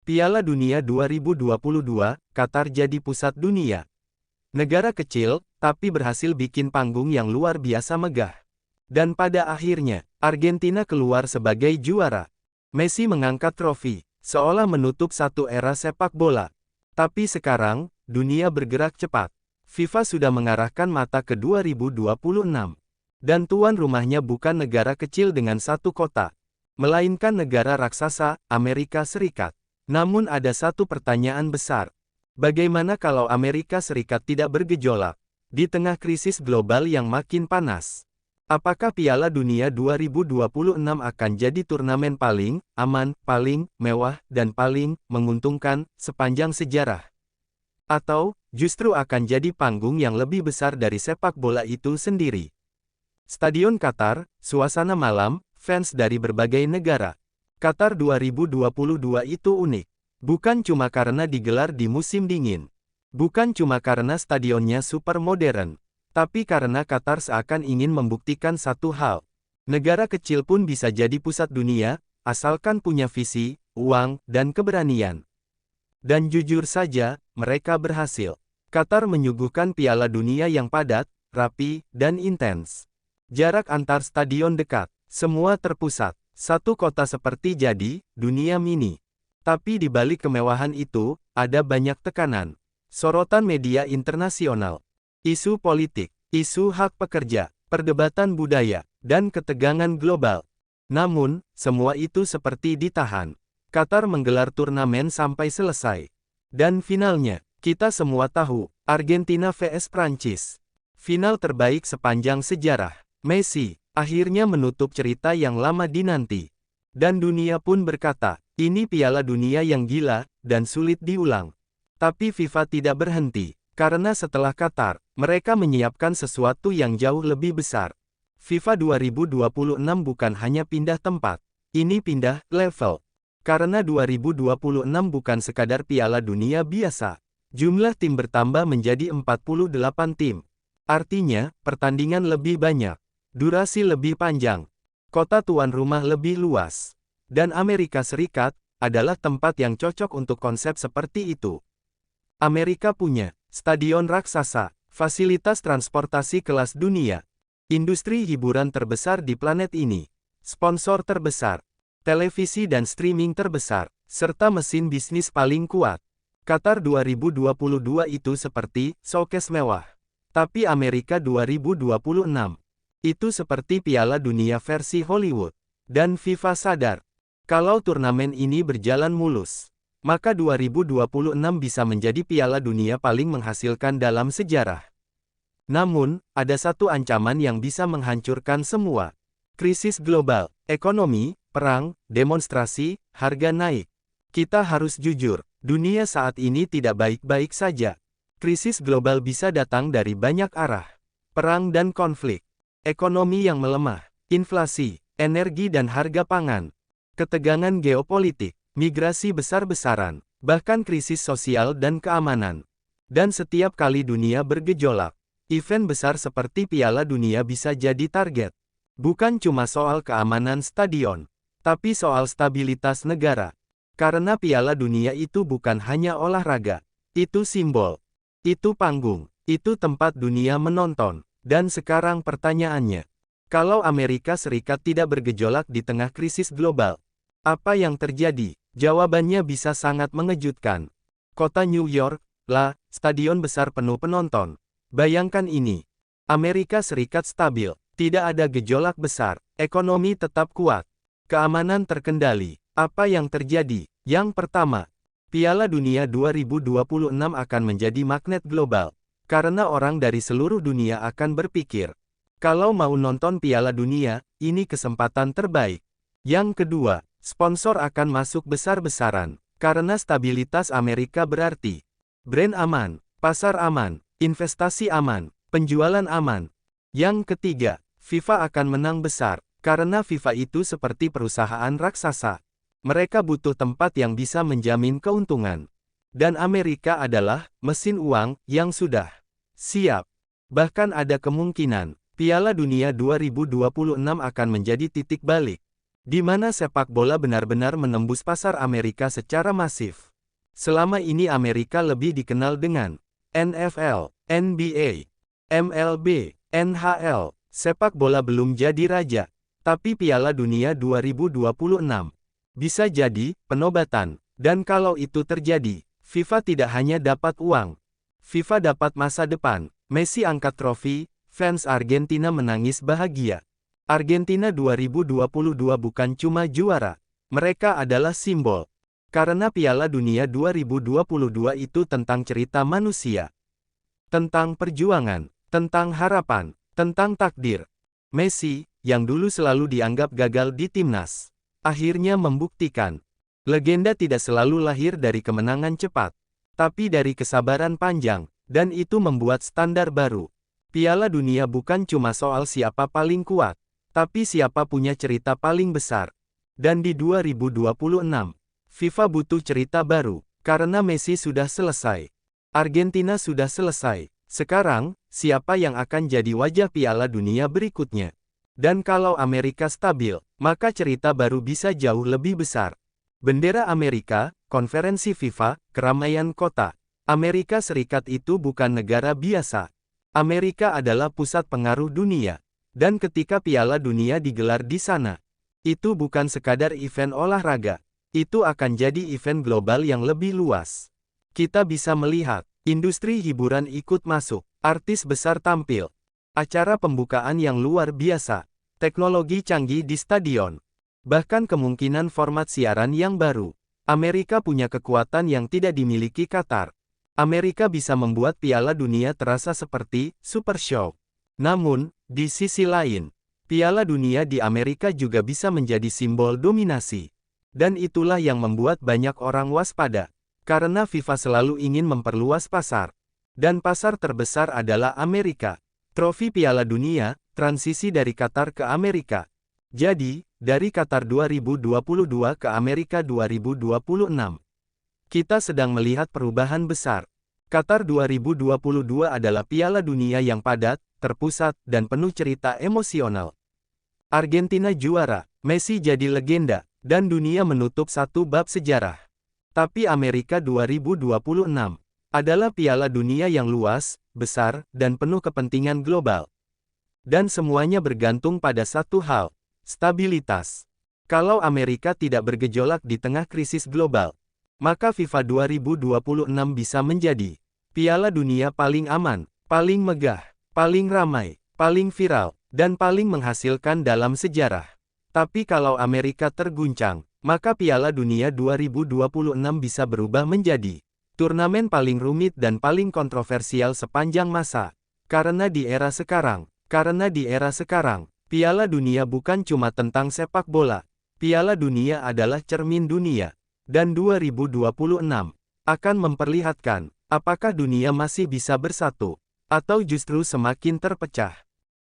Piala Dunia 2022, Qatar jadi pusat dunia. Negara kecil, tapi berhasil bikin panggung yang luar biasa megah. Dan pada akhirnya, Argentina keluar sebagai juara. Messi mengangkat trofi, seolah menutup satu era sepak bola. Tapi sekarang, dunia bergerak cepat. FIFA sudah mengarahkan mata ke 2026. Dan tuan rumahnya bukan negara kecil dengan satu kota, melainkan negara raksasa, Amerika Serikat. Namun ada satu pertanyaan besar. Bagaimana kalau Amerika Serikat tidak bergejolak di tengah krisis global yang makin panas? Apakah Piala Dunia 2026 akan jadi turnamen paling aman, paling mewah, dan paling menguntungkan sepanjang sejarah? Atau justru akan jadi panggung yang lebih besar dari sepak bola itu sendiri? Stadion Qatar, suasana malam, fans dari berbagai negara. Qatar 2022 itu unik. Bukan cuma karena digelar di musim dingin. Bukan cuma karena stadionnya super modern. Tapi karena Qatar seakan ingin membuktikan satu hal. Negara kecil pun bisa jadi pusat dunia, asalkan punya visi, uang, dan keberanian. Dan jujur saja, mereka berhasil. Qatar menyuguhkan Piala Dunia yang padat, rapi, dan intens. Jarak antar stadion dekat. Semua terpusat. Satu kota seperti jadi dunia mini. Tapi di balik kemewahan itu, ada banyak tekanan. Sorotan media internasional, isu politik, isu hak pekerja, perdebatan budaya, dan ketegangan global. Namun, semua itu seperti ditahan. Qatar menggelar turnamen sampai selesai. Dan finalnya, kita semua tahu, Argentina vs Prancis. Final terbaik sepanjang sejarah. Messi, akhirnya menutup cerita yang lama dinanti. Dan dunia pun berkata, ini Piala Dunia yang gila, dan sulit diulang. Tapi FIFA tidak berhenti, karena setelah Qatar, mereka menyiapkan sesuatu yang jauh lebih besar. FIFA 2026 bukan hanya pindah tempat, ini pindah level. Karena 2026 bukan sekadar Piala Dunia biasa. Jumlah tim bertambah menjadi 48 tim. Artinya, pertandingan lebih banyak, durasi lebih panjang, kota tuan rumah lebih luas. Dan Amerika Serikat adalah tempat yang cocok untuk konsep seperti itu. Amerika punya stadion raksasa, fasilitas transportasi kelas dunia, industri hiburan terbesar di planet ini, sponsor terbesar, televisi dan streaming terbesar, serta mesin bisnis paling kuat. Qatar 2022 itu seperti showcase mewah. Tapi Amerika 2026 itu seperti Piala Dunia versi Hollywood. Dan FIFA sadar, kalau turnamen ini berjalan mulus, maka 2026 bisa menjadi Piala Dunia paling menghasilkan dalam sejarah. Namun, ada satu ancaman yang bisa menghancurkan semua. Krisis global, ekonomi, perang, demonstrasi, harga naik. Kita harus jujur, dunia saat ini tidak baik-baik saja. Krisis global bisa datang dari banyak arah. Perang dan konflik, ekonomi yang melemah, inflasi, energi dan harga pangan, ketegangan geopolitik, migrasi besar-besaran, bahkan krisis sosial dan keamanan. Dan setiap kali dunia bergejolak, event besar seperti Piala Dunia bisa jadi target. Bukan cuma soal keamanan stadion, tapi soal stabilitas negara. Karena Piala Dunia itu bukan hanya olahraga, itu simbol, itu panggung, itu tempat dunia menonton. Dan sekarang pertanyaannya, kalau Amerika Serikat tidak bergejolak di tengah krisis global, apa yang terjadi? Jawabannya bisa sangat mengejutkan. Kota New York, stadion besar penuh penonton. Bayangkan ini. Amerika Serikat stabil, tidak ada gejolak besar, ekonomi tetap kuat, keamanan terkendali. Apa yang terjadi? Yang pertama, Piala Dunia 2026 akan menjadi magnet global. Karena orang dari seluruh dunia akan berpikir, kalau mau nonton Piala Dunia, ini kesempatan terbaik. Yang kedua, sponsor akan masuk besar-besaran, karena stabilitas Amerika berarti brand aman, pasar aman, investasi aman, penjualan aman. Yang ketiga, FIFA akan menang besar, karena FIFA itu seperti perusahaan raksasa. Mereka butuh tempat yang bisa menjamin keuntungan. Dan Amerika adalah mesin uang yang sudah siap. Bahkan ada kemungkinan, Piala Dunia 2026 akan menjadi titik balik. di mana sepak bola benar-benar menembus pasar Amerika secara masif. Selama ini Amerika lebih dikenal dengan NFL, NBA, MLB, NHL. Sepak bola belum jadi raja, tapi Piala Dunia 2026 bisa jadi penobatan. Dan kalau itu terjadi, FIFA tidak hanya dapat uang, FIFA dapat masa depan. Messi angkat trofi, fans Argentina menangis bahagia. Argentina 2022 bukan cuma juara, mereka adalah simbol. Karena Piala Dunia 2022 itu tentang cerita manusia, tentang perjuangan, tentang harapan, tentang takdir. Messi, yang dulu selalu dianggap gagal di timnas, akhirnya membuktikan, legenda tidak selalu lahir dari kemenangan cepat, tapi dari kesabaran panjang, dan itu membuat standar baru. Piala Dunia bukan cuma soal siapa paling kuat, tapi siapa punya cerita paling besar. Dan di 2026, FIFA butuh cerita baru, karena Messi sudah selesai. Argentina sudah selesai. Sekarang, siapa yang akan jadi wajah Piala Dunia berikutnya? Dan kalau Amerika stabil, maka cerita baru bisa jauh lebih besar. Bendera Amerika, konferensi FIFA, keramaian kota. Amerika Serikat itu bukan negara biasa. Amerika adalah pusat pengaruh dunia. Dan ketika Piala Dunia digelar di sana, itu bukan sekadar event olahraga. Itu akan jadi event global yang lebih luas. Kita bisa melihat, industri hiburan ikut masuk, artis besar tampil, acara pembukaan yang luar biasa, teknologi canggih di stadion, bahkan kemungkinan format siaran yang baru. Amerika punya kekuatan yang tidak dimiliki Qatar. Amerika bisa membuat Piala Dunia terasa seperti Super Show. Namun, di sisi lain, Piala Dunia di Amerika juga bisa menjadi simbol dominasi. Dan itulah yang membuat banyak orang waspada. Karena FIFA selalu ingin memperluas pasar. Dan pasar terbesar adalah Amerika. Trofi Piala Dunia, transisi dari Qatar ke Amerika. Jadi, dari Qatar 2022 ke Amerika 2026. Kita sedang melihat perubahan besar. Qatar 2022 adalah Piala Dunia yang padat, terpusat, dan penuh cerita emosional. Argentina juara, Messi jadi legenda, dan dunia menutup satu bab sejarah. Tapi Amerika 2026 adalah Piala Dunia yang luas, besar, dan penuh kepentingan global. Dan semuanya bergantung pada satu hal, stabilitas. Kalau Amerika tidak bergejolak di tengah krisis global, maka FIFA 2026 bisa menjadi Piala Dunia paling aman, paling megah, paling ramai, paling viral, dan paling menghasilkan dalam sejarah. Tapi kalau Amerika terguncang, maka Piala Dunia 2026 bisa berubah menjadi turnamen paling rumit dan paling kontroversial sepanjang masa. Karena di era sekarang, Piala Dunia bukan cuma tentang sepak bola. Piala Dunia adalah cermin dunia. Dan 2026 akan memperlihatkan, apakah dunia masih bisa bersatu, atau justru semakin terpecah.